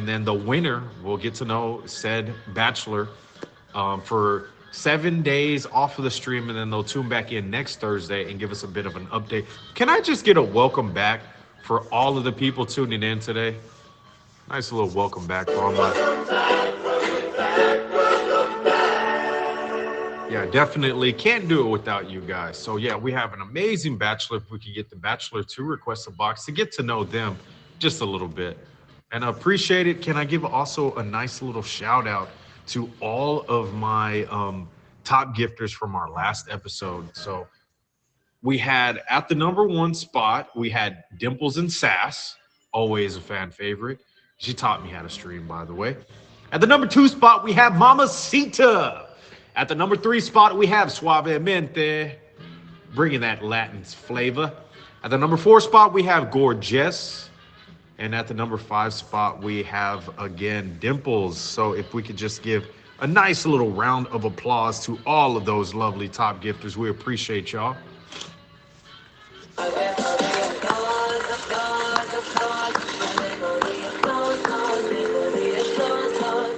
and then the winner will get to know said bachelor for 7 days off of the stream, and then they'll tune back in next Thursday and give us a bit of an update. Can I just get a welcome back for all of the people tuning in today? Nice little welcome back for all my. Yeah, definitely can't do it without you guys. So yeah, we have an amazing bachelor. If we could get the bachelor to request a box to get to know them just a little bit, and I appreciate it. Can I give also a nice little shout out to all of my top gifters from our last episode? So we had at the number one spot, we had Dimples and Sass, always a fan favorite. She taught me how to stream, by the way. At the number two spot, we have Mama Sita. At the number three spot, we have Suavemente, bringing that Latin flavor. At the number four spot, we have Gorgeous. And at the number five spot, we have again Dimples. So if we could just give a nice little round of applause to all of those lovely top gifters, we appreciate y'all.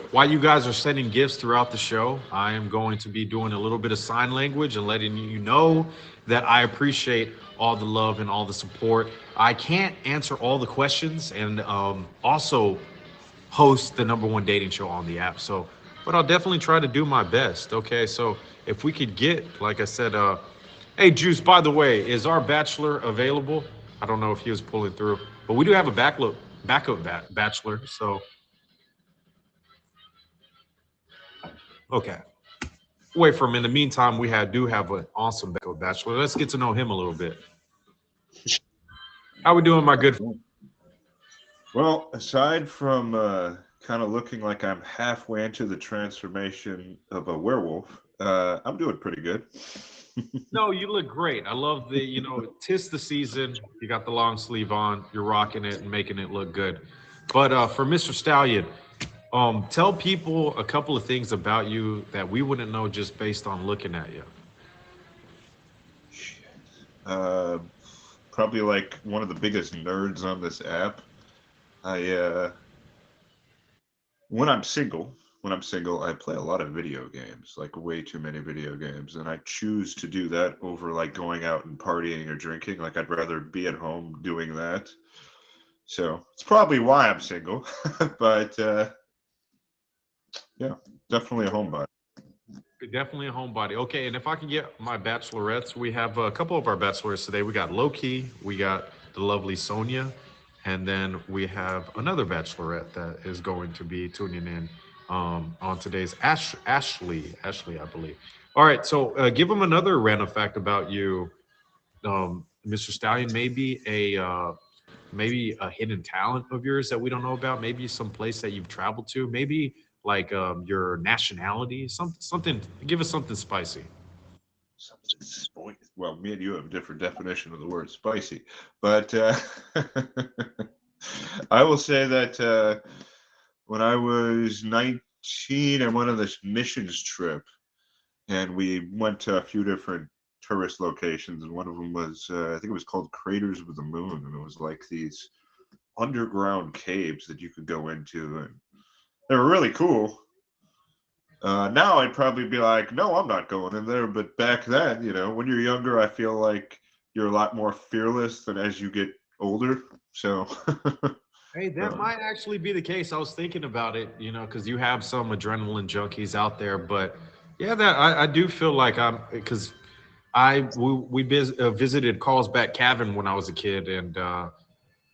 While you guys are sending gifts throughout the show, I am going to be doing a little bit of sign language and letting you know that I appreciate all the love and all the support. I can't answer all the questions and also host the number one dating show on the app. So, but I'll definitely try to do my best. Okay, so if we could get, like I said, hey Juice, by the way, is our bachelor available? I don't know if he was pulling through, but we do have a backup bachelor. So, okay. Wait for him. In the meantime, do have an awesome backup bachelor. Let's get to know him a little bit. How we doing, my good friend? Well, aside from kind of looking like I'm halfway into the transformation of a werewolf, I'm doing pretty good. No, you look great. I love the, tis the season. You got the long sleeve on. You're rocking it and making it look good. But for Mr. Stallion, tell people a couple of things about you that we wouldn't know just based on looking at you. Uh, Probably like one of the biggest nerds on this app. I when I'm single, I play a lot of video games, like way too many video games, and I choose to do that over like going out and partying or drinking. Like I'd rather be at home doing that. So it's probably why I'm single, but yeah, definitely a homebody. Definitely a homebody. Okay, and if I can get my bachelorettes, we have a couple of our bachelorettes today. We got Loki, we got the lovely Sonia, and then we have another bachelorette that is going to be tuning in on today's Ashley, I believe. All right, so give them another random fact about you, Mr. Stallion. Maybe a hidden talent of yours that we don't know about. Maybe some place that you've traveled to. Maybe like your nationality. Something. Give us something spicy. Something spicy. Well, me and you have a different definition of the word spicy, but I will say that when I was 19, I went on this missions trip, and we went to a few different tourist locations, and one of them was I think it was called Craters of the Moon, and it was like these underground caves that you could go into, and they were really cool. Now I'd probably be like, no, I'm not going in there. But back then, when you're younger, I feel like you're a lot more fearless than as you get older. So, Hey, that might actually be the case. I was thinking about it, because you have some adrenaline junkies out there. But yeah, that I do feel like I'm because we visited Carlsbad Cabin when I was a kid, and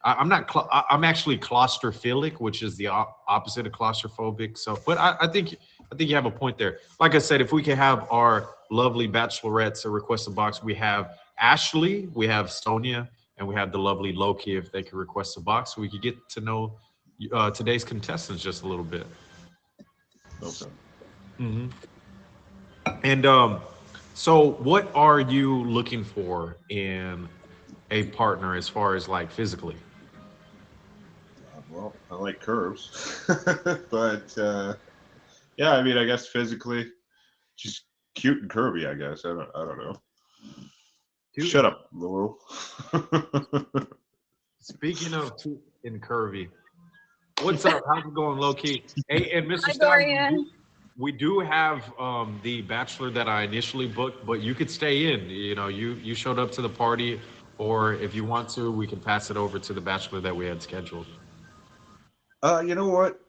I'm not. I'm actually claustrophilic, which is the opposite of claustrophobic. So, but I think you have a point there. Like I said, if we can have our lovely bachelorettes request a box, we have Ashley, we have Sonia, and we have the lovely Loki. If they could request a box, so we could get to know today's contestants just a little bit. okay. Hmm. And so what are you looking for in a partner as far as like physically? Well, I like curves, but yeah, I mean, I guess physically, just cute and curvy. I guess I don't know. Cute Shut and up, Laurel. speaking of cute and curvy, What's up? How's it going, low key? Hey, and Mr. Hi, Stallion, Dorian. we do have the bachelor that I initially booked, but you could stay in. You know, you showed up to the party, or if you want to, we can pass it over to the bachelor that we had scheduled. You know what?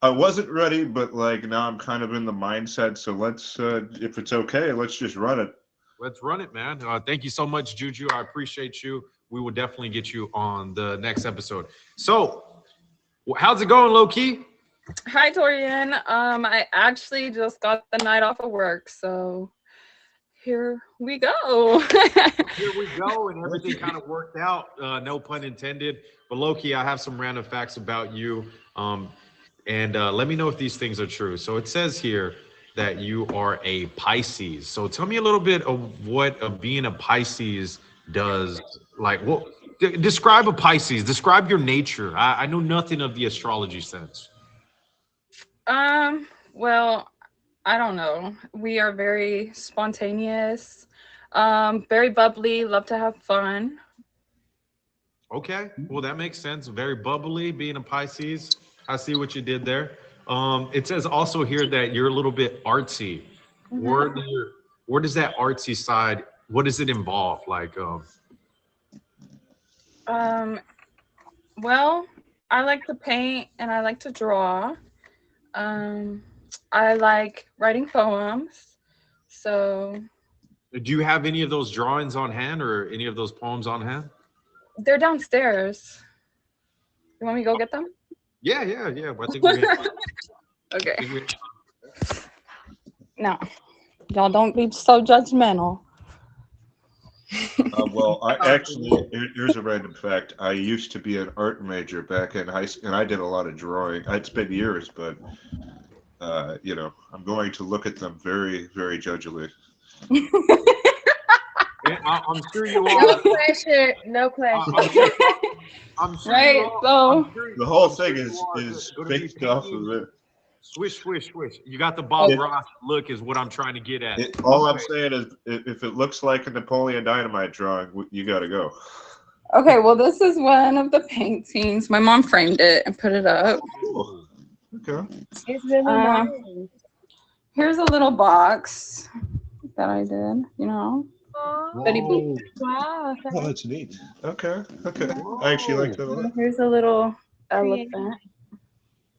I wasn't ready, but like now I'm kind of in the mindset. So let's, if it's okay, let's just run it. Let's run it, man. Thank you so much, Juju. I appreciate you. We will definitely get you on the next episode. So, how's it going, low key? Hi, Dorian. I actually just got the night off of work, so here we go. Here we go, and everything kind of worked out. No pun intended. But Loki, I have some random facts about you, and let me know if these things are true. So it says here that you are a Pisces. So tell me a little bit of what being a Pisces does. Like, what? Describe a Pisces. Describe your nature. I know nothing of the astrology sense. Well, I don't know. We are very spontaneous, very bubbly, love to have fun. Okay, well that makes sense. Very bubbly, being a Pisces. I see what you did there. It says also here that you're a little bit artsy. Where Mhm. do you, where does that artsy side? What does it involve? Like, Um, well, I like to paint and I like to draw. Um, I like writing poems. So do you have any of those drawings on hand or any of those poems on hand? they're downstairs. You want me to go get them? Yeah, yeah, yeah. I think we. Okay. I think we No, y'all don't be so judgmental. Well, I actually, here's a random fact. I used to be an art major back in high school, and I did a lot of drawing. It's been years, but you know, I'm going to look at them very, very judgily. I'm sure you No are. pressure. No pressure. I'm sure, I'm sure Right, you are. so- I'm sure, The whole I'm sure thing you is are is gonna be based off painting. of it. Swish, swish, swish. You got the Bob Yeah. Ross look, is what I'm trying to get at. All I'm Okay. saying is, if it looks like a Napoleon Dynamite drawing, you got to go. Okay, well, this is one of the paintings. My mom framed it and put it up. Cool. Okay. It's really Um, nice. Here's a little box that I did, you know. Aw, Betty Boop. wow. Oh, that's neat. Okay. Okay. I actually like that a lot. Here's a little elephant.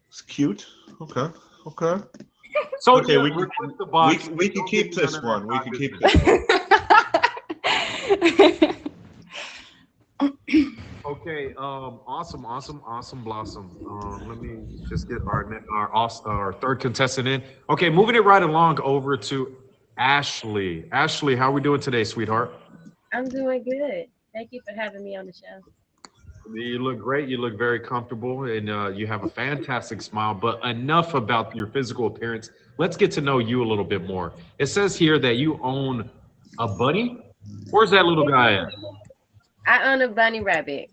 It's cute. Okay. Okay. So Okay, yeah, we can- request the box. We can Don't keep give me this none of one. that We can keep business. this one. Okay. Awesome. Awesome. Awesome. Blossom. Let me just get our third contestant in. Okay. Moving it right along over to Ashley. Ashley, how are we doing today, sweetheart? I'm doing good. Thank you for having me on the show. You look great. You look very comfortable, and you have a fantastic smile. But enough about your physical appearance. Let's get to know you a little bit more. It says here that you own a bunny. Where's that little guy at? I own a bunny rabbit.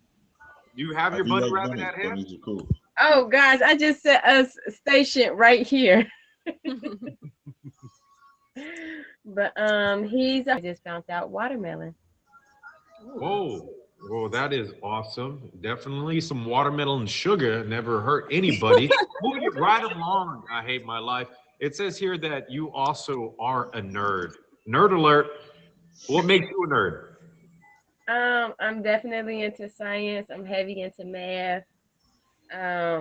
You have I your do bunny like rabbit bunnies. at hand? Bunnies are cool. Oh, guys, I just set us stationed right here. But I just found out watermelon. Whoa. Well, that is awesome. Definitely some watermelon sugar never hurt anybody. Moving it right along, I hate my life. It says here that you also are a nerd. Nerd alert. What makes you a nerd? I'm definitely into science. I'm heavy into math. I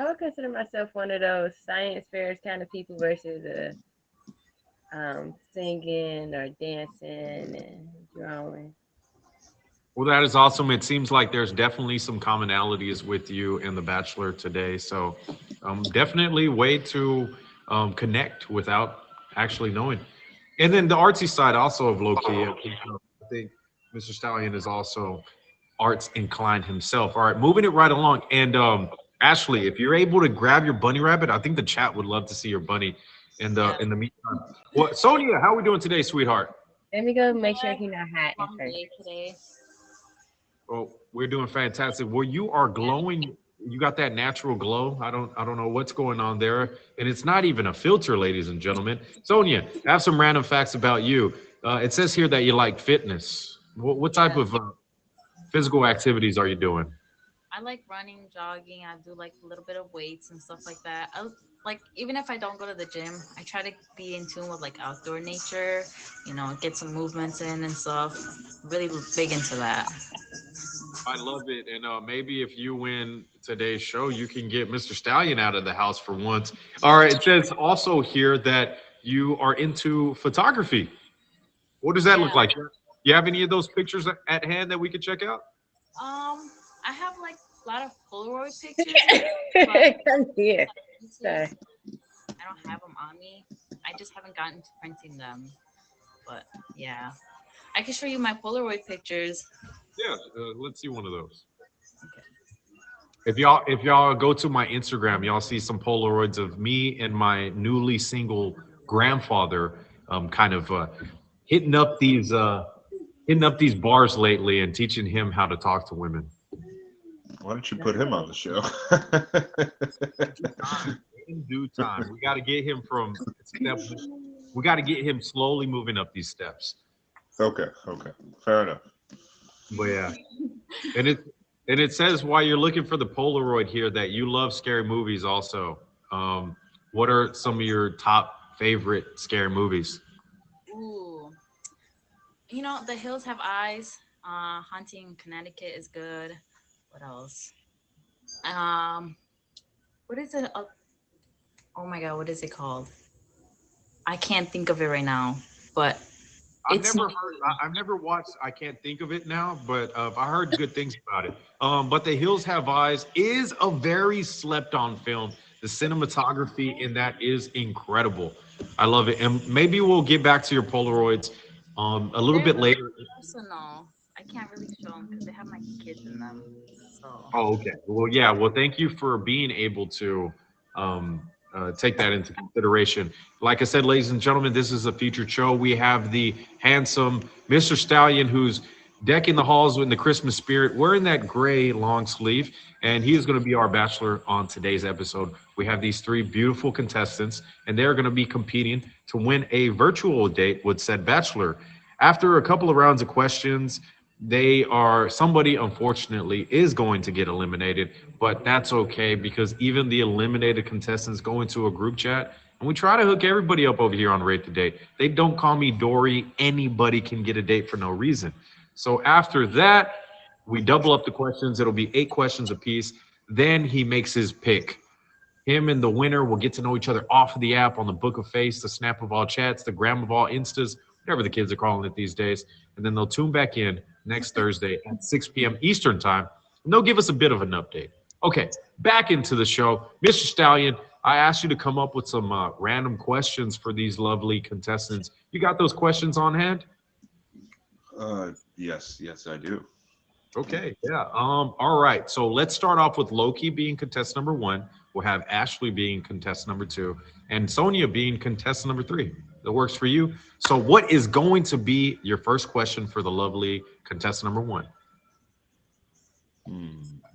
would consider myself one of those science fairs kind of people versus singing or dancing and drawing. Well, that is awesome. It seems like there's definitely some commonalities with you and The Bachelor today. So, definitely way to connect without actually knowing. And then the artsy side also of Loki. I think Mr. Stallion is also arts inclined himself. All right, moving it right along. And Ashley, if you're able to grab your bunny rabbit, I think the chat would love to see your bunny in the meantime. Well, Sonia, how are we doing today, sweetheart? Let me go make sure he's not hot at Long first. day today. Well, we're doing fantastic. Well, you are glowing. You got that natural glow. I don't know what's going on there. And it's not even a filter, ladies and gentlemen. Sonia, I have some random facts about you. It says here that you like fitness. What type of physical activities are you doing? I like running, jogging. I do like a little bit of weights and stuff like that. Like even if I don't go to the gym, I try to be in tune with like outdoor nature, get some movements in and stuff. Really big into that. I love it. And maybe if you win today's show, you can get Mr. Stallion out of the house for once. All right. It says also here that you are into photography. What does that look Yeah. like? You have any of those pictures at hand that we could check out? I have like a lot of Polaroid pictures, but Come here. I don't have them on me. I just haven't gotten to printing them. But yeah, I can show you my Polaroid pictures. Yeah. Let's see one of those. If y'all go to my Instagram, y'all see some Polaroids of me and my newly single grandfather, kind of hitting up these bars lately and teaching him how to talk to women. Why don't you put him on the show? In due time, we got to get him from step. We got to get him slowly moving up these steps. Okay, fair enough. But yeah, and it says while you're looking for the Polaroid here that you love scary movies also. What are some of your top favorite scary movies? Ooh, The Hills Have Eyes. Haunting in Connecticut is good. What else? What is it? Oh my God, what is it called? I can't think of it right now, but I've never watched. I can't think of it now, but I heard good things about it. But The Hills Have Eyes is a very slept-on film. The cinematography in that is incredible. I love it, and maybe we'll get back to your Polaroids a little bit later. personal. I can't really show them because they have my kids in them. So. Oh, okay. Well, yeah. Well, thank you for being able to take that into consideration. Like I said, ladies and gentlemen, this is a featured show. We have the handsome Mr. Stallion, who's decking the halls in the Christmas spirit, wearing that gray long sleeve, and he is going to be our bachelor on today's episode. We have these three beautiful contestants, and they're going to be competing to win a virtual date with said bachelor. After a couple of rounds of questions, somebody unfortunately is going to get eliminated, but that's okay because even the eliminated contestants go into a group chat and we try to hook everybody up over here on Rate the Date. They don't call me Dory. Anybody can get a date for no reason. So after that, we double up the questions. It'll be 8 questions apiece. Then he makes his pick. Him and the winner will get to know each other off of the app, on the Book of Face, the Snap of all chats, the Gram of all Instas, whatever the kids are calling it these days. And then they'll tune back in next Thursday at 6 p.m. Eastern time. And they'll give us a bit of an update. Okay, back into the show. Mr. Stallion, I asked you to come up with some random questions for these lovely contestants. You got those questions on hand? Yes, I do. Okay, yeah. All right. So let's start off with Loki being contestant number 1. We'll have Ashley being contestant number 2, and Sonia being contestant number 3. That works for you. So what is going to be your first question for the lovely contestant number 1?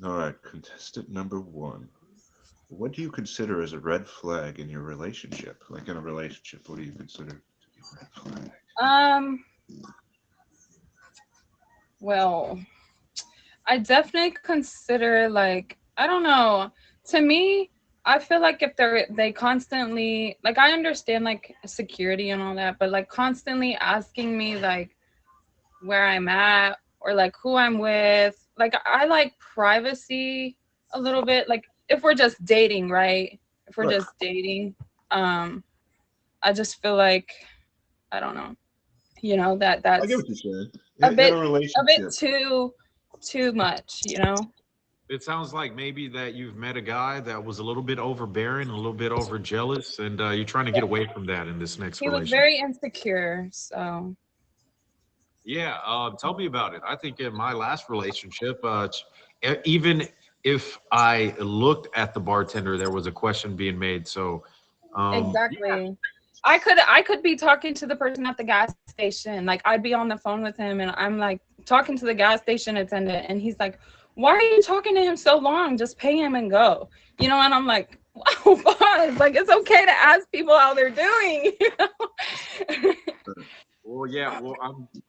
All right, contestant number 1. What do you consider as a red flag in your relationship? Like in a relationship, what do you consider to be a red flag? Well, I definitely consider, like, I don't know. To me, I feel like if they constantly, like, I understand like security and all that, but like constantly asking me like where I'm at or like who I'm with, like I like privacy a little bit. Like if we're just dating, right? If we're just dating, I just feel like, I don't know, that's I get what you're saying. a bit too much, It sounds like maybe that you've met a guy that was a little bit overbearing, a little bit overjealous, and you're trying to get away from that in this next He was relationship. very insecure, so. Yeah, tell me about it. I think in my last relationship, even if I looked at the bartender, there was a question being made. So Exactly. Yeah. I could be talking to the person at the gas station. Like I'd be on the phone with him and I'm like talking to the gas station attendant and he's like, "Why are you talking to him so long? Just pay him and go." And I'm like, "Wow, boss, like it's okay to ask people how they're doing." Well, yeah. Well,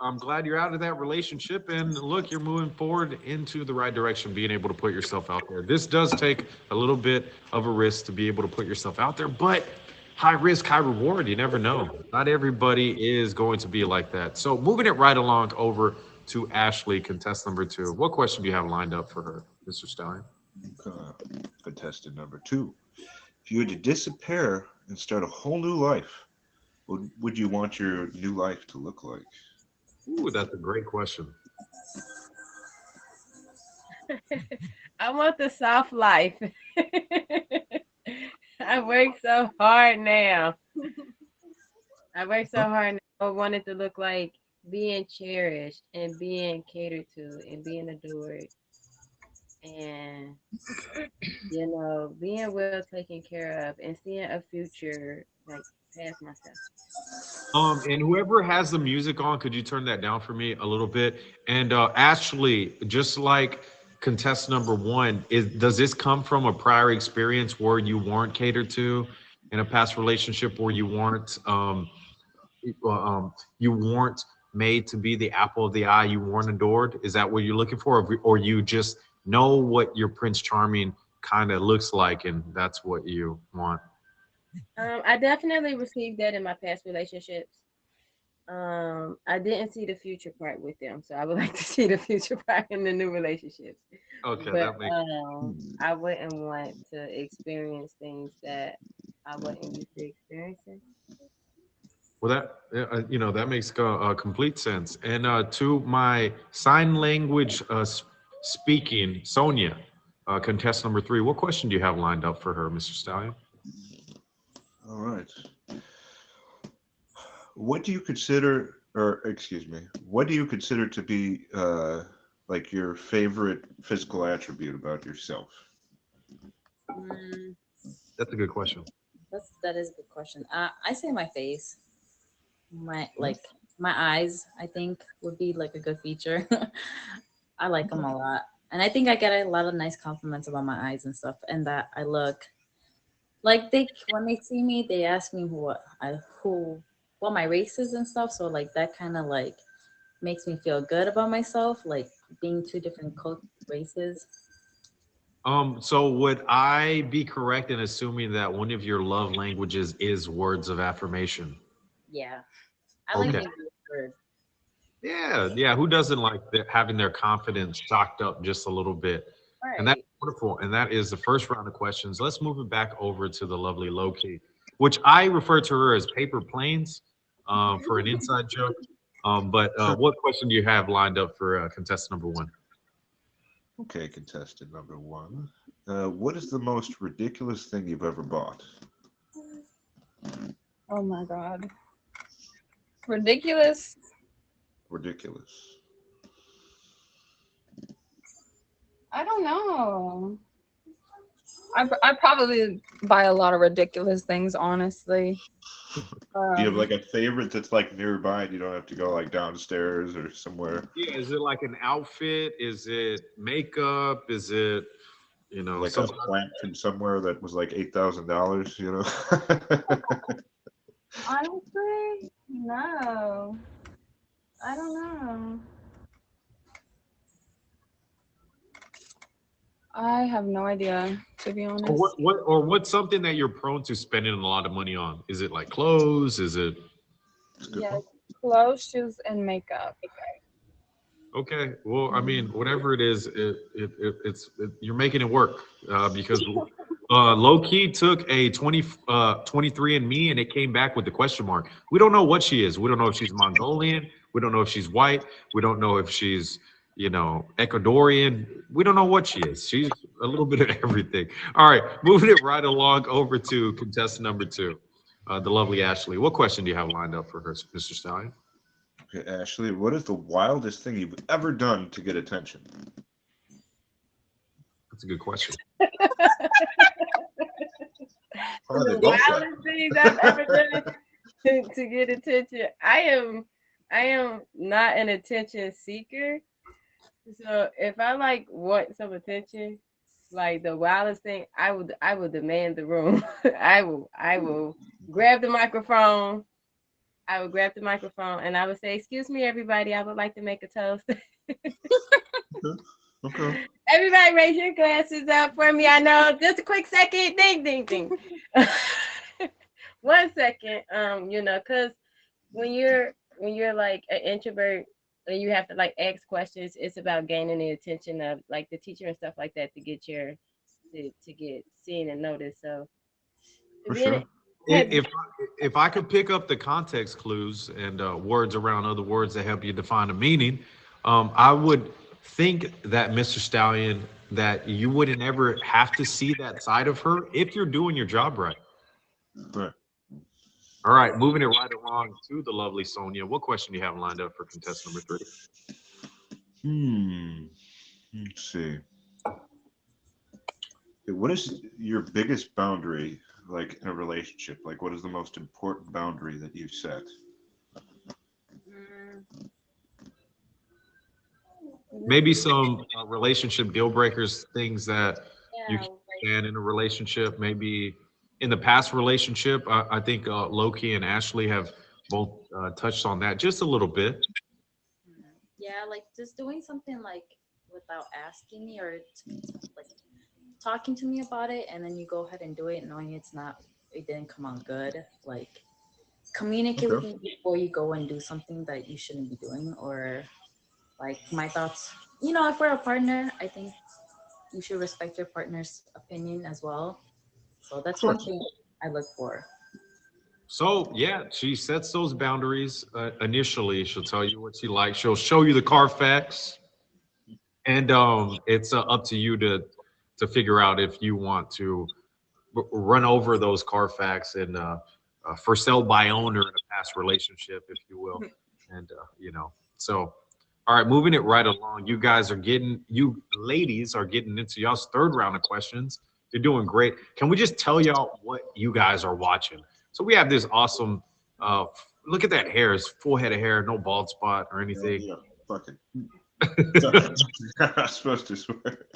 I'm glad you're out of that relationship, and look, you're moving forward into the right direction, being able to put yourself out there. This does take a little bit of a risk to be able to put yourself out there, but high risk, high reward. You never know. Not everybody is going to be like that. So, moving it right along over to Ashley, contest number two. What question do you have lined up for her, Mr. Stallion? Uh, Contestant number two. If you had to disappear and start a whole new life, what would you want your new life to look like? Ooh, that's a great question. I want the soft life. I work so hard now. I work so hard now. I want it to look like being cherished and being catered to and being adored and being well taken care of and seeing a future like past myself. And whoever has the music on, could you turn that down for me a little bit? And Ashley, just like contest number one, does this come from a prior experience where you weren't catered to in a past relationship, where you weren't made to be the apple of the eye, you weren't adored? Is that what you're looking for, or you just know what your Prince Charming kind of looks like, and that's what you want? I definitely received that in my past relationships. I didn't see the future part with them, so I would like to see the future part in the new relationships. Okay, But that makes. I wouldn't want to experience things that I wasn't used to experiencing. Well, that makes complete sense. And to my sign language speaking, Sonia, contestant number three, what question do you have lined up for her, Mr. Stallion? All right. What do you consider, or excuse me, what do you consider to be like your favorite physical attribute about yourself? Mm, That's a good question. that is a good question. I say my face, my eyes. I think would be like a good feature. I like them a lot, and I think I get a lot of nice compliments about my eyes and stuff, and that I look like they when they see me, they ask me who what my race is and stuff. So like that kind of like makes me feel good about myself, like being two different races. So would I be correct in assuming that one of your love languages is words of affirmation? Yeah, I like Okay. being reassured. Yeah, yeah. Who doesn't like having their confidence shocked up just a little bit? And that's Right. wonderful. And that is the first round of questions. Let's move it back over to the lovely Loki, which I refer to her as paper planes for an inside joke. But what question do you have lined up for contestant number one? Okay, contestant number one. What is the most ridiculous thing you've ever bought? Oh my God. Ridiculous. Ridiculous. I don't know. I probably buy a lot of ridiculous things, honestly. Do you have like Um, a favorite that's like nearby and you don't have to go like downstairs or somewhere? Yeah, is it like an outfit? Is it makeup? Is it, Like some a plant from somewhere that was like $8,000, you know? honestly, no. I don't know. I have no idea, to be or honest. what's something that you're prone to spending a lot of money on? Is it like clothes? Is it It's a good Yeah, one. clothes, shoes, and makeup. okay? Well, I mean, whatever it is, you're making it work because low key took a 23 and me, and it came back with the question mark. We don't know what she is. We don't know if she's Mongolian. We don't know if she's white. We don't know if she's Ecuadorian. We don't know what she is. She's a little bit of everything. All right, moving it right along over to contestant number two, the lovely Ashley. What question do you have lined up for her, Mr. Stallion? Okay, Ashley, what is the wildest thing you've ever done to get attention? That's a good question. Oh, they The both said. wildest things I've ever done to get attention. I am not an attention seeker. So if I like want some attention, like the wildest thing, I would demand the room. I will grab the microphone. I would grab the microphone and I would say, "Excuse me, everybody. I would like to make a toast." Okay. Everybody, raise your glasses up for me. I know. Just a quick second. Ding, ding, ding. 1 second. Cause when you're like an introvert and you have to like ask questions, it's about gaining the attention of like the teacher and stuff like that to get to get seen and noticed. So For being sure. If if I could pick up the context clues and words around other words that help you define a meaning, I would think that Mr. Stallion, that you wouldn't ever have to see that side of her if you're doing your job right. Right. All right, moving it right along to the lovely Sonia. What question do you have lined up for contestant number 3? Let's see. What is your biggest boundary, like in a relationship? Like, what is the most important boundary that you've set? Maybe some relationship deal breakers, things that you Yeah, can like stand in a relationship. Maybe in the past relationship, I think Loki and Ashley have both touched on that just a little bit. yeah, like just doing something like without asking me or like talking to me about it, and then you go ahead and do it, knowing it didn't come out good. Like communicate with Okay. me before you go and do something that you shouldn't be doing, or like my thoughts. If we're a partner, I think you should respect your partner's opinion as well. So that's Sure. one thing I look for. So yeah, she sets those boundaries initially. She'll tell you what she likes. She'll show you the Carfax, and it's up to you to figure out if you want to run over those Carfax and for sale by owner in a past relationship, if you will. And so all right, moving it right along. You ladies are getting into y'all's third round of questions. You're doing great. Can we just tell y'all what you guys are watching? So we have this awesome. Uh, Look at that hair. It's full head of hair, no bald spot or anything. Yeah. Fucking. Sorry. I'm not supposed to swear.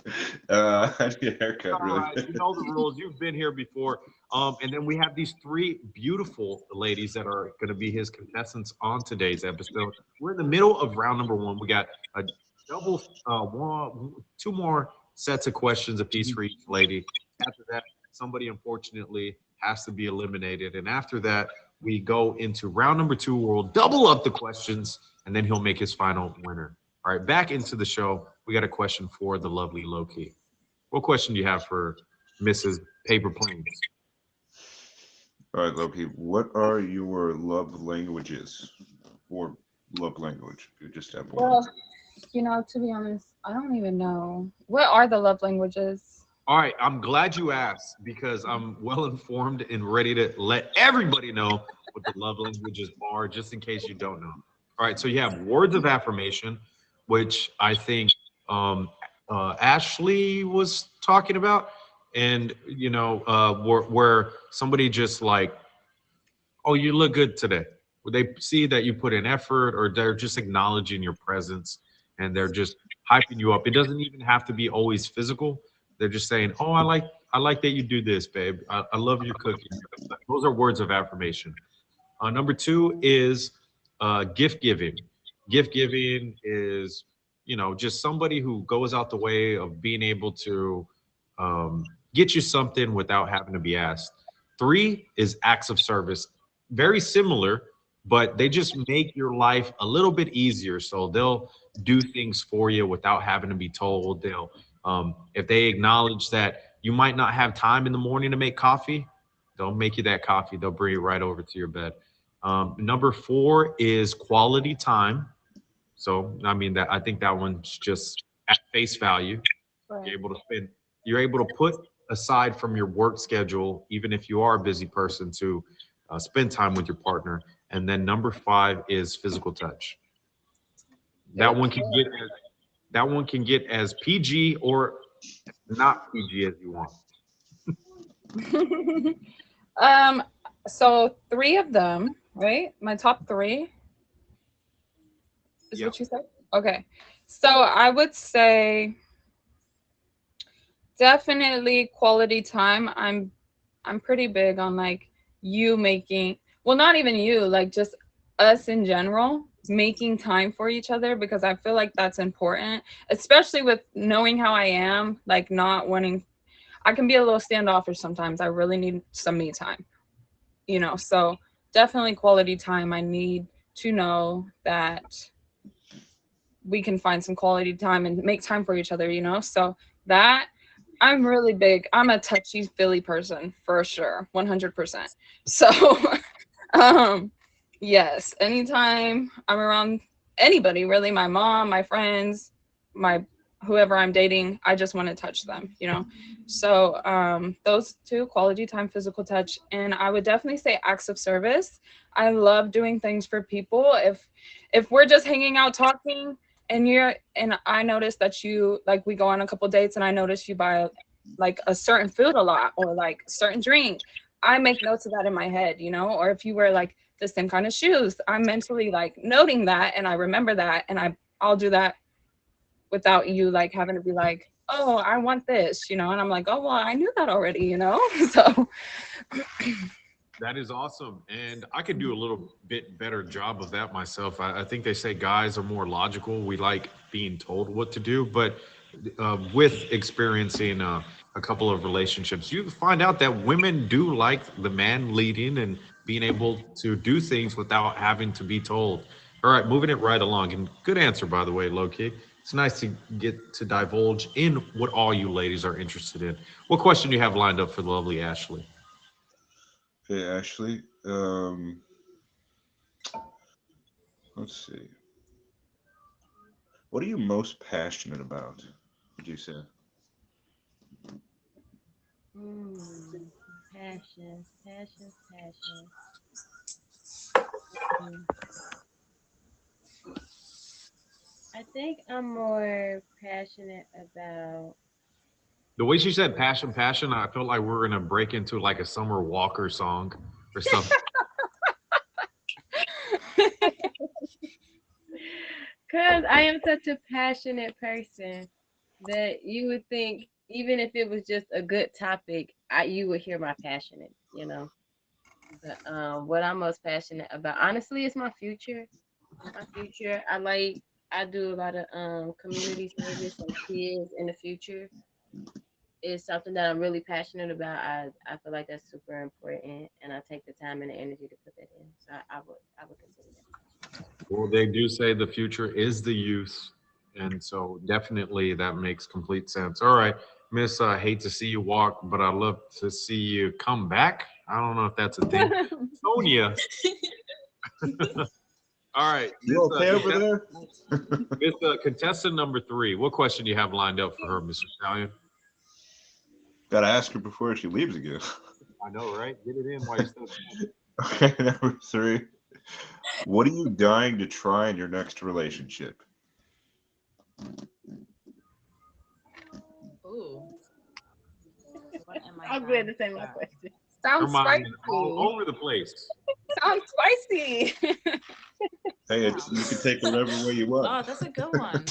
I need a haircut, All really. right, you know the rules. You've been here before. And then we have these 3 beautiful ladies that are going to be his contestants on today's episode. We're in the middle of round number 1. We got a double, 2 more sets of questions apiece for each lady. After that, somebody unfortunately has to be eliminated. And after that, we go into round number 2, where we'll double up the questions, and then he'll make his final winner. All right, back into the show. We got a question for the lovely Loki. What question do you have for Mrs. Paper Planes? All right, Loki. What are your love languages, or love language? If you just have one. Well, to be honest, I don't even know. What are the love languages? All right, I'm glad you asked because I'm well informed and ready to let everybody know what the love languages are, just in case you don't know. All right, so you have words of affirmation, which I think Ashley was talking about, and where somebody just like, oh, you look good today. Would they see that you put in effort, or they're just acknowledging your presence and they're just hyping you up? It doesn't even have to be always physical. They're just saying, "Oh, I like that you do this, babe. I love your cooking." Those are words of affirmation. Number 2 is gift giving. Gift giving is, just somebody who goes out the way of being able to get you something without having to be asked. 3 is acts of service. Very similar, but they just make your life a little bit easier. So they'll do things for you without having to be told. If they acknowledge that you might not have time in the morning to make coffee, they'll make you that coffee. They'll bring it right over to your bed. Number 4 is quality time. So, I mean, I think that one's just at face value. Right. You're able to put aside from your work schedule, even if you are a busy person, to spend time with your partner. And then number 5 is physical touch. That one can get as PG or not PG as you want. So 3 of them, right? My top 3 is Yeah. what you said? Okay. So I would say definitely quality time. I'm pretty big on like you making, well, not even you, like just us in general making time for each other, because I feel like that's important, especially with knowing how I am, like not wanting, I can be a little standoffish sometimes. I really need some me time, you know. So definitely quality time. I need to know that we can find some quality time and make time for each other, you know. So that, I'm really big. I'm a touchy feely person for sure, 100%. So um yes, anytime I'm around anybody, really, my mom, my friends, my whoever I'm dating, I just want to touch them, you know. So those two, quality time, physical touch. And I would definitely say acts of service. I love doing things for people. If we're just hanging out talking, and I notice that you, like, we go on a couple dates and I notice you buy like a certain food a lot, or like certain drink, I make notes of that in my head, you know. Or if you wear like the same kind of shoes, I'm mentally like noting that, and I remember that, and I'll do that without you like having to be like, oh, I want this, you know. And I'm like, oh, well, I knew that already, you know. So That is awesome. And I could do a little bit better job of that myself. I think they say guys are more logical. We like being told what to do. But with experiencing a couple of relationships, you find out that women do like the man leading and being able to do things without having to be told. All right, moving it right along. And good answer, by the way, low key. It's nice to get to divulge in what all you ladies are interested in. What question do you have lined up for the lovely Ashley? Okay, Ashley. Let's see. What are you most passionate about? Would you say? Passion, passion, passion. Mm, I think I'm more passionate about. The way she said passion, passion, I felt like we are gonna break into like a Summer Walker song or something. Because I am such a passionate person that you would think, even if it was just a good topic, you would hear my passionate, you know. But what I'm most passionate about, honestly, is my future. My future. I do a lot of community service and kids in the future. Is something that I'm really passionate about. I feel like that's super important, and I take the time and the energy to put that in. So I would consider that. Well, they do say the future is the youth, and so definitely that makes complete sense. All right, Miss, I hate to see you walk, but I love to see you come back. I don't know if that's a thing. Sonia. All right, You okay over there? Miss contestant number 3. What question do you have lined up for her, Mr. Stallion? Gotta ask her before she leaves again. I know, right? Get it in while you still can. Okay, number 3. What are you dying to try in your next relationship? Ooh, what am I I'm glad dying to say to my try? question. Her sounds mind is spicy. all over the place. Sounds spicy. Hey, Wow. you can take whatever way you want. Oh, that's a good one.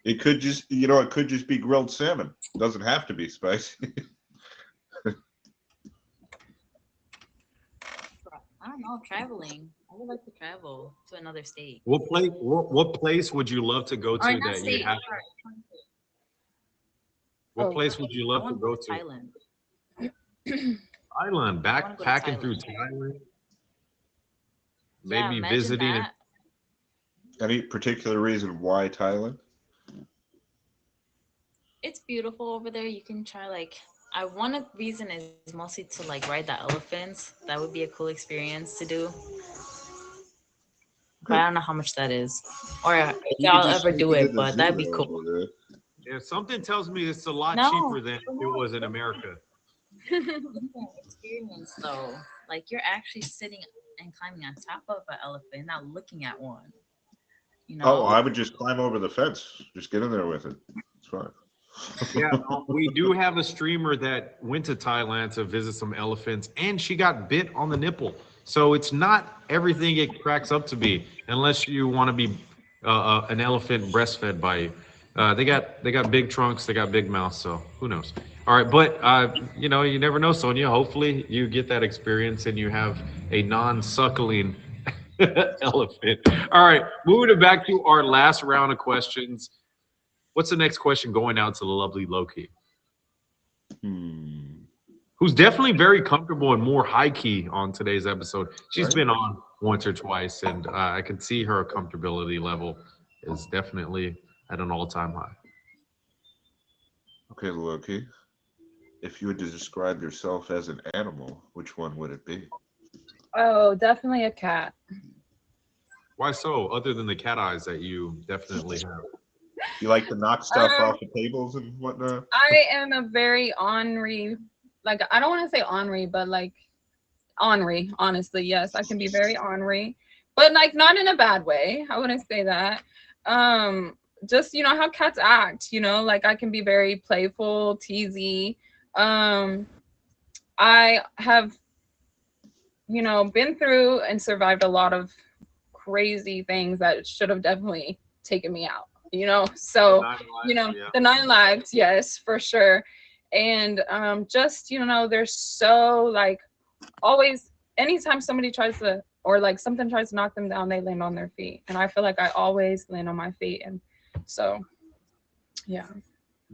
It could just, it could just be grilled salmon. Doesn't have to be spicy. I don't know, traveling. I would like to travel to another state. What place would you love to go Or to not that you state. have? Sorry. What Oh, place would you I love to want go to to? Thailand. Thailand, I want to go to backpacking through Thailand. Thailand, Yeah, maybe imagine visiting. that. Any particular reason why Thailand? It's beautiful over there. You can try like I one of the reason is mostly to like ride the elephants. That would be a cool experience to do. But I don't know how much that is, or if You could I'll just ever take do it to it. the But zoo that'd be though, cool. over Yeah, something tells me it's a lot No, cheaper than but it no, was it's in America. different experience though. Like you're actually sitting and climbing on top of an elephant, not looking at one. You Oh, know? I would just climb over the fence. Just get in there with it. It's fine. Yeah, we do have a streamer that went to Thailand to visit some elephants, and she got bit on the nipple. So it's not everything it cracks up to be, unless you want to be an elephant breastfed by you. They got big trunks, they got big mouths, so who knows? All right, but you never know, Sonia. Hopefully, you get that experience and you have a non-suckling Elephant. All right, moving it back to our last round of questions. What's the next question going out to the lovely Loki, Hmm. who's definitely very comfortable and more high key on today's episode. She's Right. been on once or twice, and I can see her comfortability level is definitely at an all-time high. Okay, Loki. If you were to describe yourself as an animal, which one would it be? Oh, definitely a cat. Why so? Other than the cat eyes that you definitely have. You like to knock stuff Um, off the tables and whatnot? I am a very ornery, like I don't want to say ornery, but like ornery. Honestly, yes, I can be very ornery, but like not in a bad way. I wouldn't say that. Just how cats act. Like I can be very playful, teasy. Um, I have been through and survived a lot of crazy things that should have definitely taken me out. The So nine lives, yeah. the nine lives, yes, for sure. And just they're so like always, anytime somebody tries to, or like something tries to knock them down, they land on their feet, and I feel like I always land on my feet. And so yeah.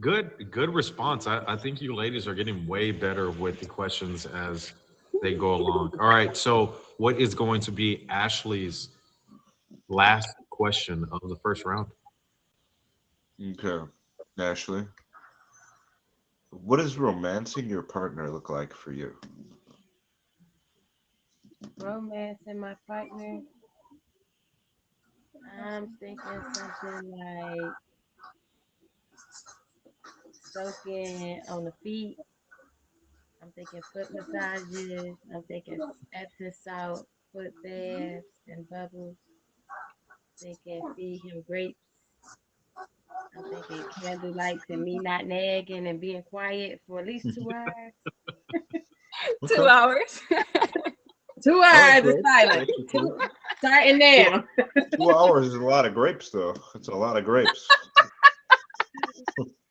Good response. I think you ladies are getting way better with the questions as they go along. All right, so what is going to be Ashley's last question of the first round? Okay. Ashley, what does romancing your partner look like for you? Romance and my partner. I'm thinking something like soaking on the feet. I'm thinking foot massages. I'm thinking Epsom salt, foot baths, and bubbles. Thinking feed him grapes. I'm thinking candlelights and me not nagging and being quiet for at least 2 hours. Okay. 2 hours. 2 hours of grapes. silence. Grapes are cool. Starting now. 2 hours is a lot of grapes, though. It's a lot of grapes.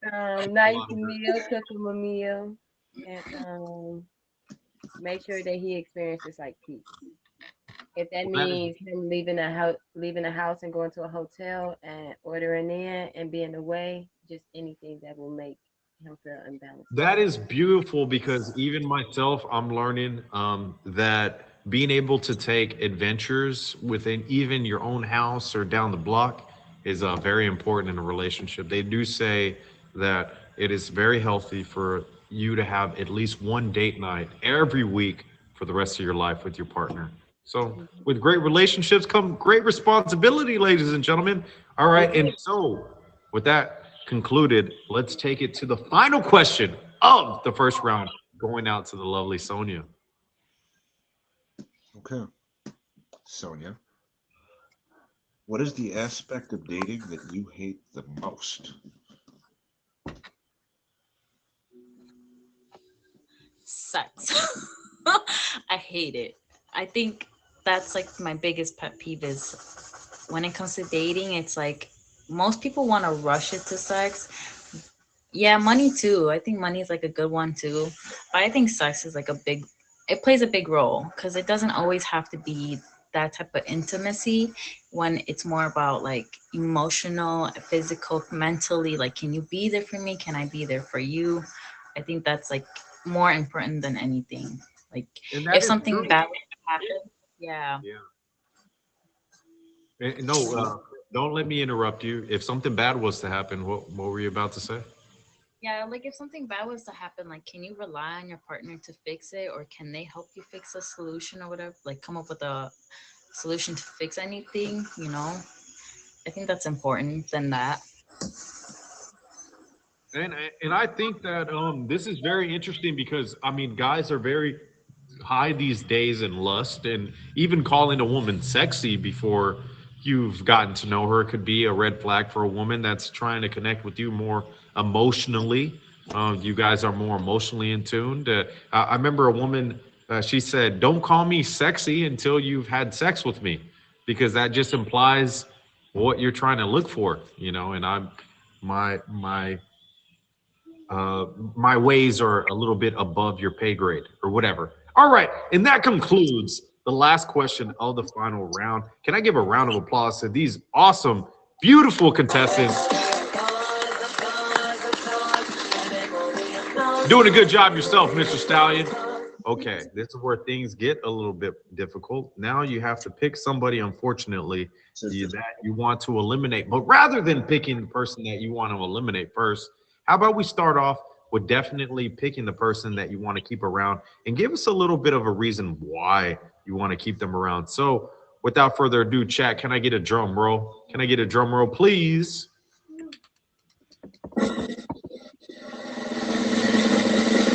Nice lot of meal, cook him a meal, and make sure that he experiences like peace. If that Well, that is means him leaving the house and going to a hotel and ordering in and being away, just anything that will make him feel unbalanced. That is beautiful because even myself, I'm learning that being able to take adventures within even your own house or down the block is very important in a relationship. They do say that it is very healthy for you to have at least one date night every week for the rest of your life with your partner. So, with great relationships come great responsibility, ladies and gentlemen. All right. And so, with that concluded, let's take it to the final question of the first round, going out to the lovely Sonia. Okay. Sonia, what is the aspect of dating that you hate the most? Sex. I hate it. I think that's like my biggest pet peeve is when it comes to dating, it's like most people want to rush it to sex. Yeah, money too. I think money is like a good one too. But I think sex is like it plays a big role because it doesn't always have to be that type of intimacy when it's more about like emotional, physical, mentally, like can you be there for me? Can I be there for you? I think that's like more important than anything. Like And if that is something true. bad happens, yeah. Yeah. No, don't let me interrupt you. If something bad was to happen, what were you about to say? Yeah, like if something bad was to happen, like can you rely on your partner to fix it or can they help you fix a solution or whatever? Like come up with a solution to fix anything, you know? I think that's important than that. And I think that this is very interesting because I mean guys are very high these days in lust, and even calling a woman sexy before you've gotten to know her could be a red flag for a woman that's trying to connect with you more emotionally. You guys are more emotionally in tuned. I remember a woman, she said, "Don't call me sexy until you've had sex with me," because that just implies what you're trying to look for, And my my ways are a little bit above your pay grade or whatever. All right, and that concludes the last question of the final round. Can I give a round of applause to these awesome, beautiful contestants? Doing a good job yourself, Mr. Stallion. Okay, this is where things get a little bit difficult. Now you have to pick somebody, unfortunately, that you want to eliminate. But rather than picking the person that you want to eliminate first, how about we start off with definitely picking the person that you want to keep around and give us a little bit of a reason why you want to keep them around. So without further ado, chat, can I get a drum roll? Can I get a drum roll, please?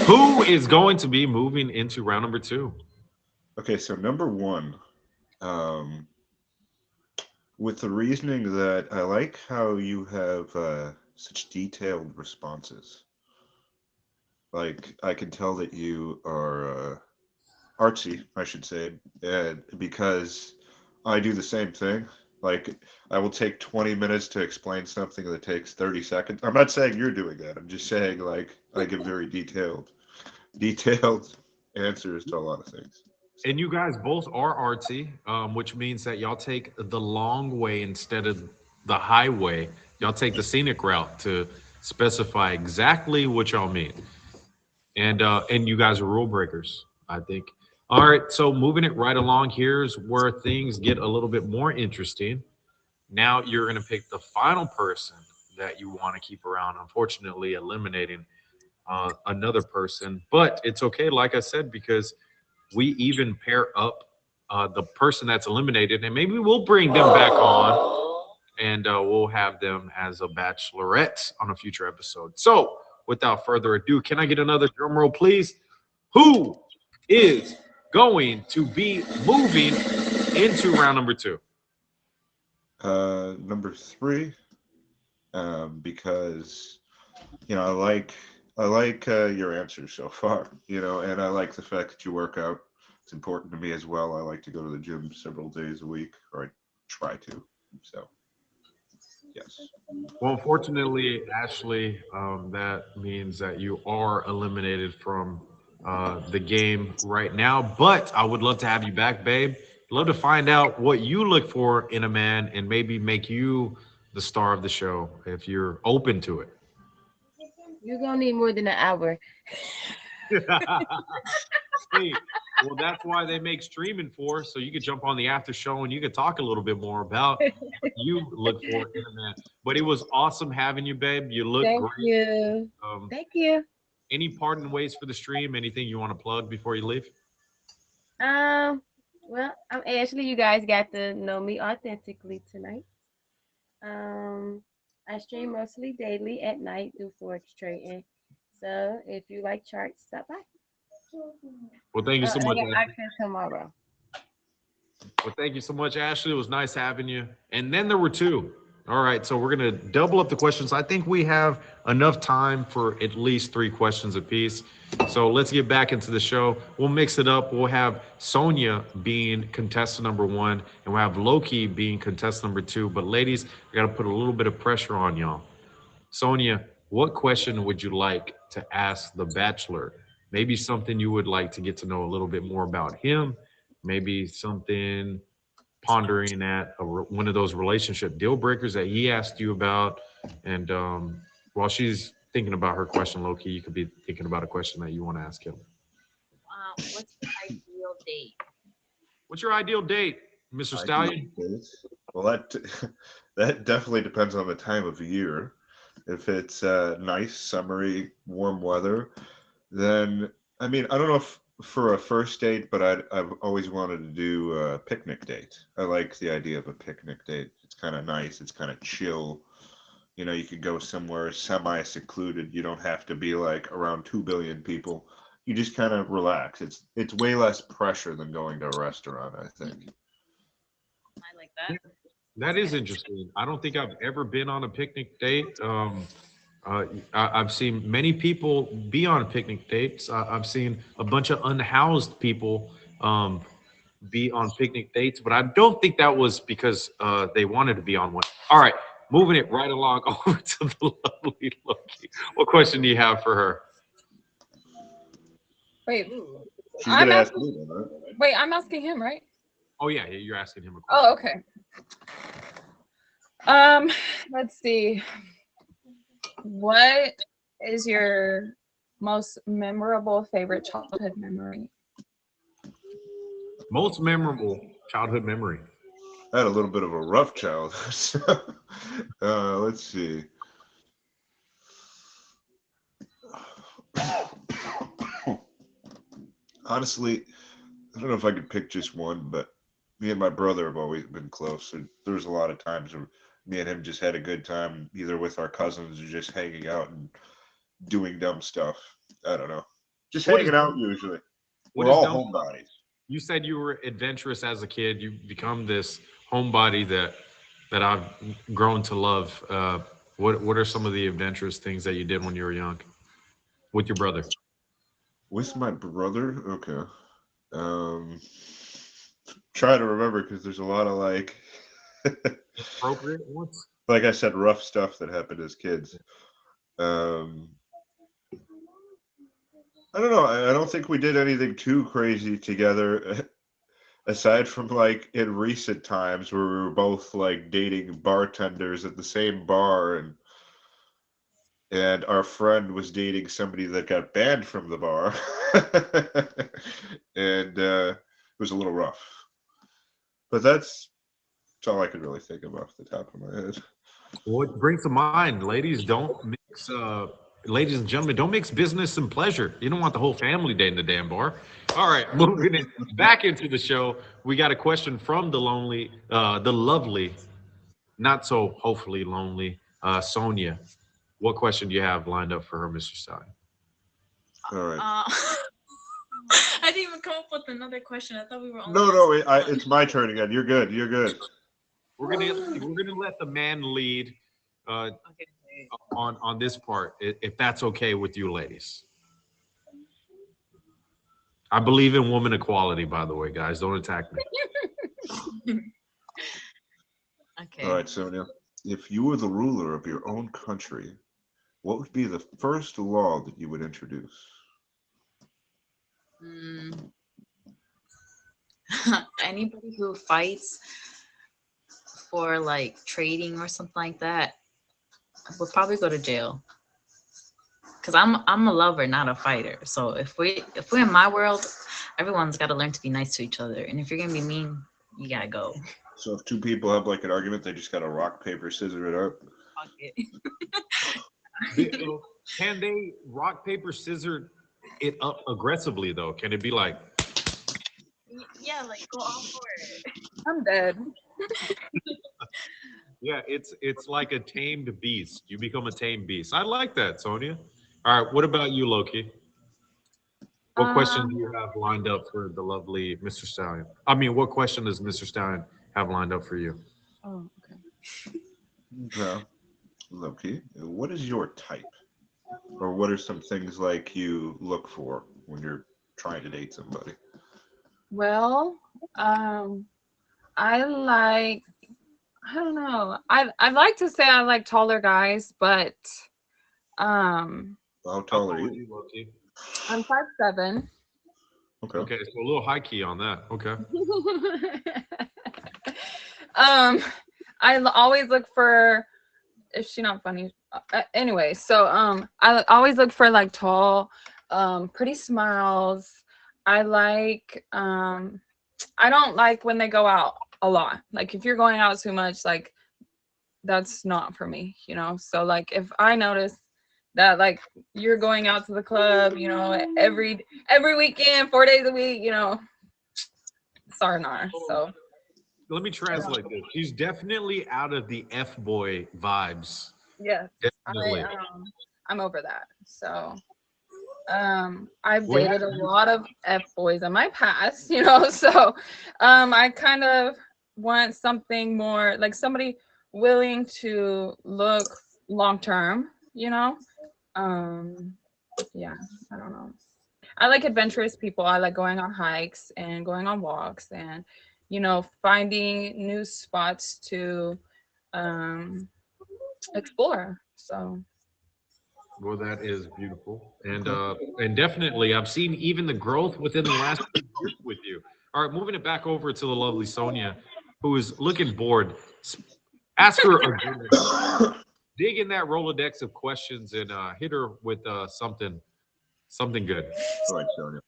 Who is going to be moving into round number 2? Okay, so number 1, with the reasoning that I like how you have such detailed responses. Like, I can tell that you are artsy, I should say, because I do the same thing. Like, I will take 20 minutes to explain something that takes 30 seconds. I'm not saying you're doing that. I'm just saying, like, I give very detailed answers to a lot of things. And you guys both are artsy, which means that y'all take the long way instead of the highway. Y'all take the scenic route to specify exactly what y'all mean. And you guys are rule breakers, I think. All right, so moving it right along, here's where things get a little bit more interesting. Now you're going to pick the final person that you want to keep around, unfortunately eliminating another person. But it's okay, like I said, because we even pair up the person that's eliminated, and maybe we'll bring them back on, and we'll have them as a bachelorette on a future episode. So without further ado, can I get another drum roll, please? Who is going to be moving into round number 2? Number 3, because I like your answers so far, and I like the fact that you work out. It's important to me as well. I like to go to the gym several days a week, or I try to. So, yes. Well, unfortunately, Ashley, that means that you are eliminated from the game right now. But I would love to have you back, babe. Love to find out what you look for in a man and maybe make you the star of the show if you're open to it. You're gonna need more than an hour. Hey, well, that's why they make streaming for, so you could jump on the after show and you could talk a little bit more about what you look for in a man. But it was awesome having you, babe. You look Thank great. you. Thank you. Any parting ways for the stream? Anything you want to plug before you leave? Well, I'm Ashley. You guys got to know me authentically tonight. I stream mostly daily at night through Forex trading. So if you like charts, stop by. Well, thank you so much. I got access tomorrow. Well, thank you so much, Ashley. It was nice having you. And then there were 2. All right, so we're going to double up the questions. I think we have enough time for at least 3 questions apiece. So let's get back into the show. We'll mix it up. We'll have Sonia being contestant number 1, and we'll have Loki being contestant number 2. But ladies, I got to put a little bit of pressure on y'all. Sonia, what question would you like to ask the Bachelor? Maybe something you would like to get to know a little bit more about him. Maybe something pondering at one of those relationship deal breakers that he asked you about. And while she's thinking about her question, Loki, you could be thinking about a question that you want to ask him. What's your ideal date? What's your ideal date, Mr. Stallion? Well, that definitely depends on the time of year. If it's nice, summery, warm weather, then I don't know if for a first date, but I've always wanted to do a picnic date. I like the idea of a picnic date. It's kind of nice. It's kind of chill. You could go somewhere semi-secluded. You don't have to be like around 2 billion people. You just kind of relax. It's way less pressure than going to a restaurant, I think. I like that. That is interesting. I don't think I've ever been on a picnic date. I've seen many people be on picnic dates. I've seen a bunch of unhoused people be on picnic dates, but I don't think that was because they wanted to be on one. All right, moving it right along over to the lovely Loki. What question do you have for her? Wait, She's gonna ask me, right? Wait, I'm asking him, right? Oh yeah, you're asking him a question. Oh, okay. Let's see. What is your most memorable favorite childhood memory? Most memorable childhood memory. I had a little bit of a rough childhood. So, let's see. Honestly, I don't know if I could pick just one, but me and my brother have always been close. And there's a lot of times where me and him just had a good time, either with our cousins or just hanging out and doing dumb stuff. I don't know. Just What is hanging out usually. what We're is all dumb? homebodies. You said you were adventurous as a kid. You become this homebody that I've grown to love. What are some of the adventurous things that you did when you were young with your brother? With my brother? Okay. Um, try to remember because there's a lot of Appropriate ones? like I said, rough stuff that happened as kids. Um, I don't know. I don't think we did anything too crazy together, aside from like in recent times where we were both like dating bartenders at the same bar, and our friend was dating somebody that got banned from the bar, and it was a little rough. But that's all I could really think of off the top of my head. What brings to mind, ladies, don't mix, ladies and gentlemen, don't mix business and pleasure. You don't want the whole family dating the damn bar. All right, moving it back into the show. We got a question from the lovely, not so hopefully lonely, Sonia. What question do you have lined up for her, Mr. Stein? All right. I didn't even come up with another question. I thought we were only No, asking one. it's my turn again. You're good. You're good. We're gonna let the man lead Okay. on this part, if that's okay with you, ladies. I believe in woman equality, by the way, guys. Don't attack me. Okay. All right, Sonia. If you were the ruler of your own country, what would be the first law that you would introduce? Mm. Anybody who fights for like trading or something like that would probably go to jail. Cause I'm a lover, not a fighter. So if we're in my world, everyone's got to learn to be nice to each other. And if you're gonna be mean, you gotta go. So if two people have like an argument, they just got to rock, paper, scissors it up. Fuck it. Can they rock, paper, scissors it up aggressively, though? Can it be like, Yeah, like go all for it. I'm dead. yeah, it's like a tamed beast. You become a tamed beast. I like that, Sonia. All right, what about you, Loki? What question do you have lined up for the lovely Mr. Stallion? I mean, what question does Mr. Stallion have lined up for you? Oh, okay. Yeah. Loki, what is your type? Or what are some things like you look for when you're trying to date somebody? Well, I like, I don't know. I like to say I like taller guys, but um How tall are How you? Loki? I'm 5'7". Okay. Okay, so a little high key on that. Okay. Always look for, is she not funny? Anyway, so I always look for like tall, pretty smiles. I like I don't like when they go out a lot. Like if you're going out too much, like that's not for me, you know. So like if I notice that like you're going out to the club, you know, every weekend, 4 days a week, you know, sorry, not. So Let me translate this. She's definitely out of the F boy vibes. yes, Definitely. I'm over that. So I've Well, dated a lot of F boys in my past, you know, so I kind of want something more like somebody willing to look long term, you know. Yeah, I don't know. I like adventurous people. I like going on hikes and going on walks and, you know, finding new spots to explore. So well, that is beautiful, and definitely, I've seen even the growth within the last 2 years with you. All right, moving it back over to the lovely Sonia, who is looking bored. Ask her a good one. Dig in that Rolodex of questions and hit her with something good. All right, Sonia.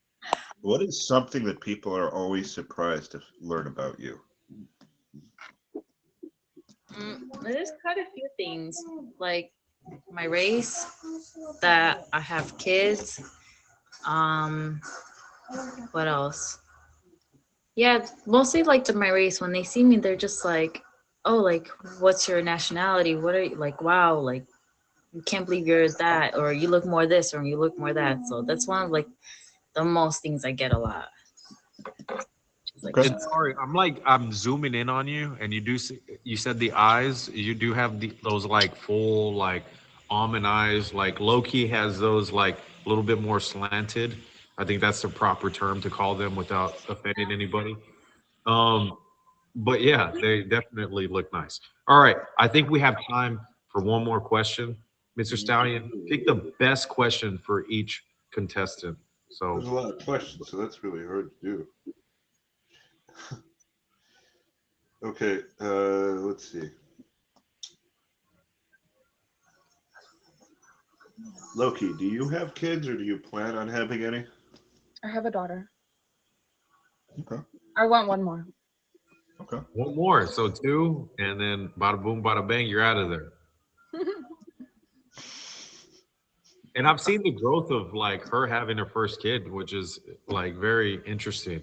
What is something that people are always surprised to learn about you? There's quite a few things, like my race, that I have kids. Um, what else? Yeah, mostly like my race. When they see me, they're just like, "Oh, like, what's your nationality? What are you like? Wow, like, you can't believe you're that, or you look more this, or you look more that." So that's one of like the most things I get a lot. Just like, Okay. And sorry, I'm zooming in on you, and you do see, you said the eyes. You do have those like full like almond eyes. Like Loki has those like a little bit more slanted. I think that's the proper term to call them without offending anybody. Um, but yeah, they definitely look nice. All right, I think we have time for one more question, Mr. Stallion. Pick the best question for each contestant. There's So a lot of questions, so that's really hard to do. Okay, let's see. Loki, do you have kids or do you plan on having any? I have a daughter. Okay. I want one more. Okay. one more, so two, and then bada boom, bada bang, you're out of there. And I've seen the growth of like her having her first kid, which is like very interesting.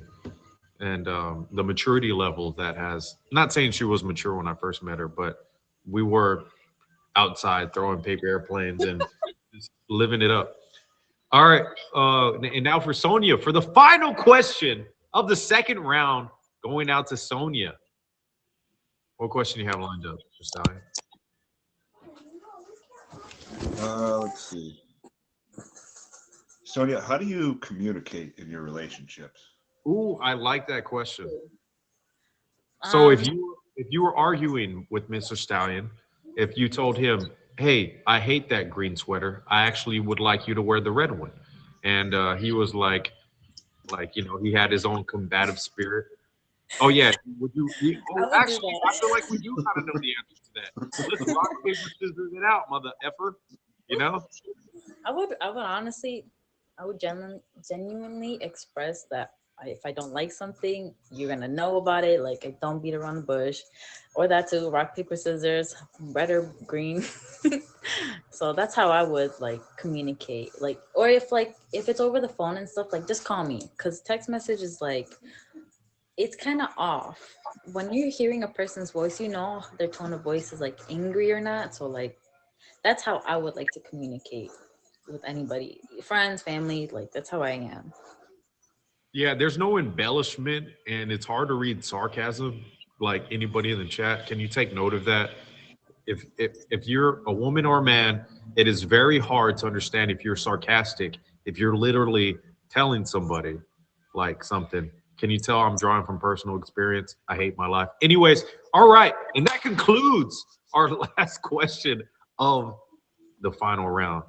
And the maturity level that has, not saying she was mature when I first met her, but we were outside throwing paper airplanes and just living it up. All right. And now for Sonia, for the final question of the second round, going out to Sonia. What question do you have lined up, Mr. Stallion? Let's see. Sonia, how do you communicate in your relationships? Ooh, I like that question. So um, if you were arguing with Mr. Stallion, if you told him, "Hey, I hate that green sweater. I actually would like you to wear the red one," and he was like he had his own combative spirit. Oh yeah, would you? I Oh, would do actually, I feel that. like we do kind of know the answer to that. Let's rock paper scissors it out, mother effer. You know? I would honestly, I would genuinely express that if I don't like something, you're gonna know about it. Like, I don't beat around the bush, or that too, rock paper scissors, red or green. So that's how I would like communicate. Like, or if it's over the phone and stuff, like, just call me, because text message is like, it's kind of off. When you're hearing a person's voice, you know their tone of voice is like angry or not. So like, that's how I would like to communicate with anybody, friends, family. Like, that's how I am. Yeah, there's no embellishment, and it's hard to read sarcasm. Like anybody in the chat, can you take note of that? If you're a woman or a man, it is very hard to understand if you're sarcastic. If you're literally telling somebody like something, can you tell I'm drawing from personal experience? I hate my life. Anyways, all right, and that concludes our last question of the final round.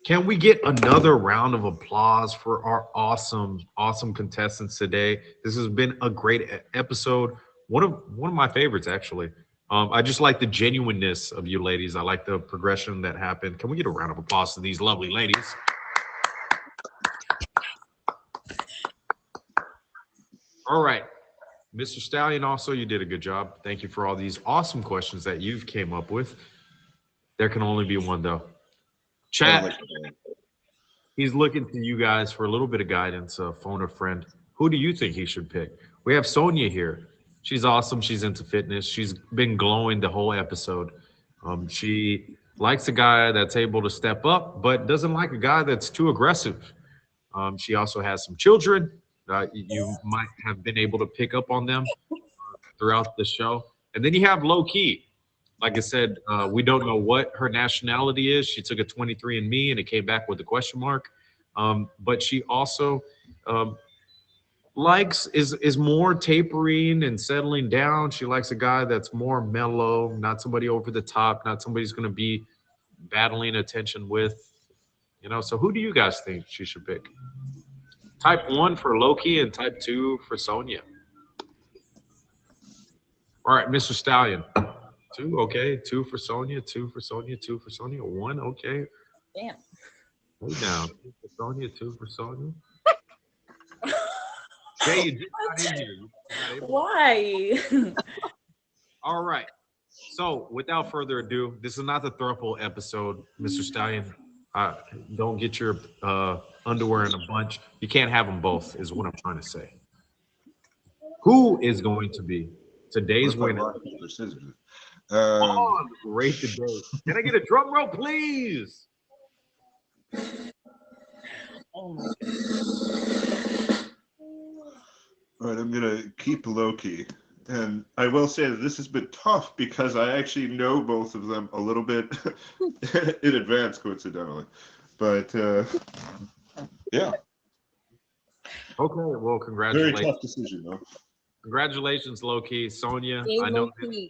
Can we get another round of applause for our awesome contestants today? This has been a great episode. One of my favorites, actually. I just like the genuineness of you ladies. I like the progression that happened. Can we get a round of applause to these lovely ladies? All right. Mr. Stallion, also, you did a good job. Thank you for all these awesome questions that you've came up with. There can only be one, though. Chat, he's looking to you guys for a little bit of guidance, phone a friend. Who do you think he should pick? We have Sonia here. She's awesome. She's into fitness. She's been glowing the whole episode. She likes a guy that's able to step up, but doesn't like a guy that's too aggressive. She also has some children. You might have been able to pick up on them throughout the show. And then you have Low Key. Like I said, we don't know what her nationality is. She took a 23andMe and it came back with a question mark. But she also um, likes is more tapering and settling down. She likes a guy that's more mellow, not somebody over the top, not somebody who's going to be battling attention with. So who do you guys think she should pick? Type 1 for Loki and type 2 for Sonia. All right, Mr. Stallion. 2, okay. 2 for Sonia, 2 for Sonia, 2 for Sonia, 1, okay. Damn. Way down. 2 for Sonia, 2 for Sonia. Jay, you just got in here. You got in. Why? All right. So, without further ado, this is not the throuple episode, Mr. Stallion. Don't get your underwear in a bunch. You can't have them both, is what I'm trying to say. Who is going to be today's What if I winner rock, paper, scissors? on Rate the Day? Can I get a drum roll, please? Oh my god. All right, I'm gonna keep Loki, and I will say that this has been tough because I actually know both of them a little bit in advance, coincidentally. But yeah, Okay, well, very congratulations. tough decision, though. Congratulations, Loki. Sonia, Yay, I know Loki.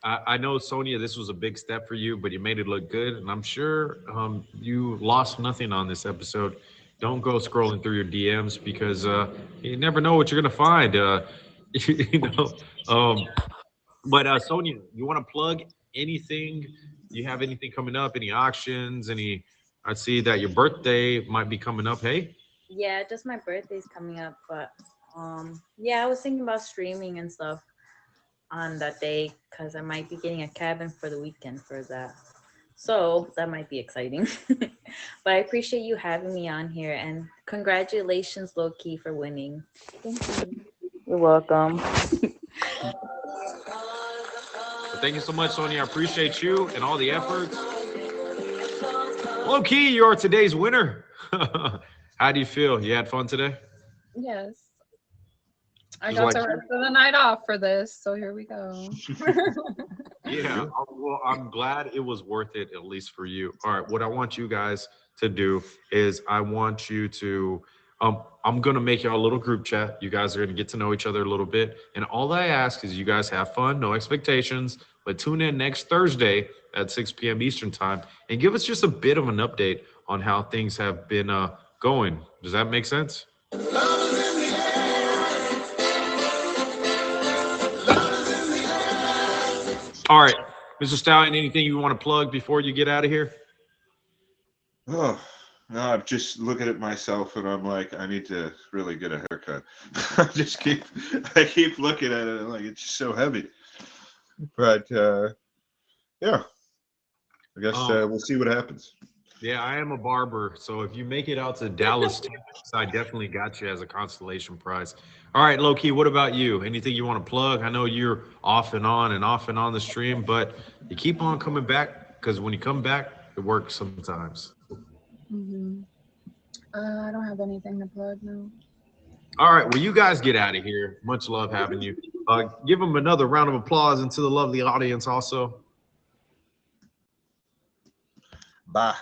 I know, Sonia, this was a big step for you, but you made it look good. And I'm sure you lost nothing on this episode. Don't go scrolling through your DMs because you never know what you're going to find. You know, but Sonia, you want to plug anything? Do you have anything coming up? Any auctions? I see that your birthday might be coming up. Hey? Yeah, just my birthday's coming up, but yeah, I was thinking about streaming and stuff on that day because I might be getting a cabin for the weekend for that. So that might be exciting. But I appreciate you having me on here, and congratulations, Loki, for winning. Thank you. You're welcome. Well, thank you so much, Sonia. I appreciate you and all the efforts. Low-key, you are today's winner. How do you feel? You had fun today? Yes. I Just got like the rest of the night off for this, so here we go. Yeah, well, I'm glad it was worth it, at least for you. All right, what I want you guys to do is I want you to, I'm going to make y'all a little group chat. You guys are going to get to know each other a little bit. And all I ask is you guys have fun, no expectations, but tune in next Thursday at 6 p.m. Eastern time and give us just a bit of an update on how things have been going. Does that make sense? All right, Mr. Stallion, anything you want to plug before you get out of here? Oh, no, I'm just looking at myself and I'm like, I need to really get a haircut. I keep looking at it and like it's just so heavy. But yeah, I guess we'll see what happens. Yeah, I am a barber. So if you make it out to Dallas, Texas, I definitely got you as a consolation prize. All right, Low-key, what about you? Anything you want to plug? I know you're off and on the stream, but you keep on coming back because when you come back, it works sometimes. Mm-hmm. I don't have anything to plug now. All right, well, you guys get out of here. Much love having you. Give them another round of applause and to the lovely audience also. Bye.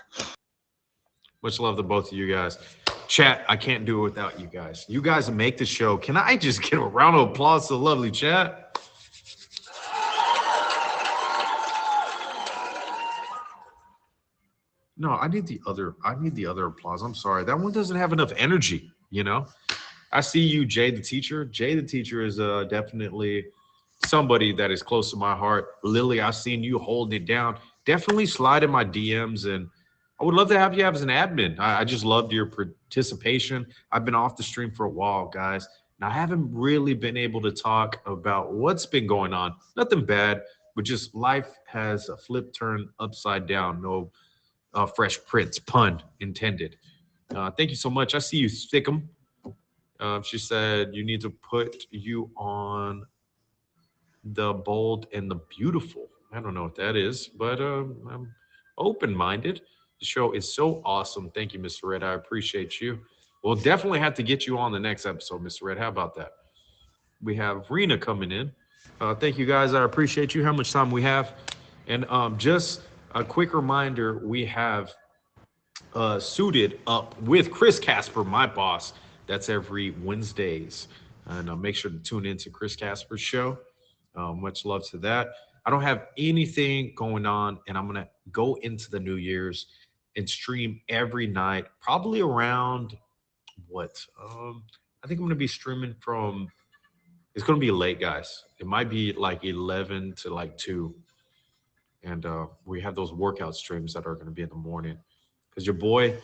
Much love to both of you guys. Chat, I can't do it without you guys. You guys make the show. Can I just get a round of applause to the lovely chat? No, I need the other applause. I'm sorry. That one doesn't have enough energy, you know? I see you, Jay the teacher. Jay the teacher is definitely somebody that is close to my heart. Lily, I've seen you holding it down. Definitely slide in my DMs, and I would love to have you as an admin. I just loved your participation. I've been off the stream for a while, guys, and I haven't really been able to talk about what's been going on. Nothing bad, but just life has a flip turn upside down. No Fresh Prince, pun intended. Thank you so much. I see you, Stickum. She said you need to put you on the bold and the beautiful. I don't know what that is, but I'm open-minded. The show is so awesome. Thank you, Mr. Red. I appreciate you. We'll definitely have to get you on the next episode, Mr. Red. How about that? We have Rena coming in. Thank you, guys. I appreciate you. How much time we have? And just a quick reminder, we have Suited Up with Chris Casper, my boss. That's every Wednesdays. And make sure to tune into Chris Casper's show. Much love to that. I don't have anything going on, and I'm going to go into the New Year's and stream every night, probably around what? I think I'm gonna be streaming from. It's gonna be late, guys. It might be like 11 to like 2, and we have those workout streams that are gonna be in the morning. Cause your boy,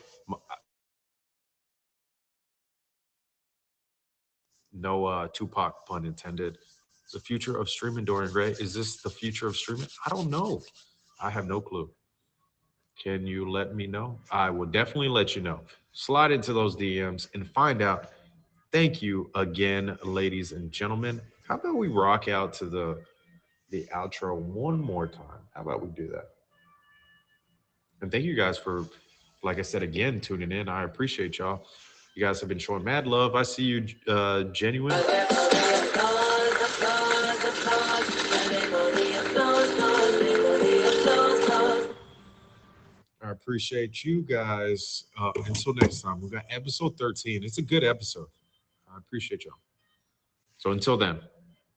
no Tupac pun intended. Is the future of streaming, Dorian Gray? Is this the future of streaming? I don't know. I have no clue. Can you let me know? I will definitely let you know. Slide into those DMs and find out. Thank you again, ladies and gentlemen. How about we rock out to the outro one more time? How about we do that? And thank you guys for, like I said again, tuning in. I appreciate y'all. You guys have been showing mad love. I see you, Genuine. I appreciate you guys. Until next time, we got episode 13. It's a good episode. I appreciate y'all. So until then,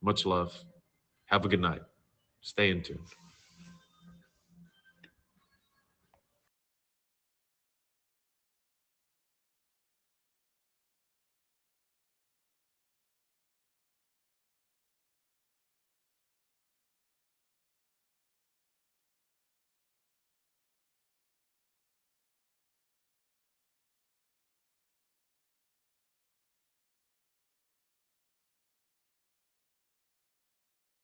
much love. Have a good night. Stay in tune.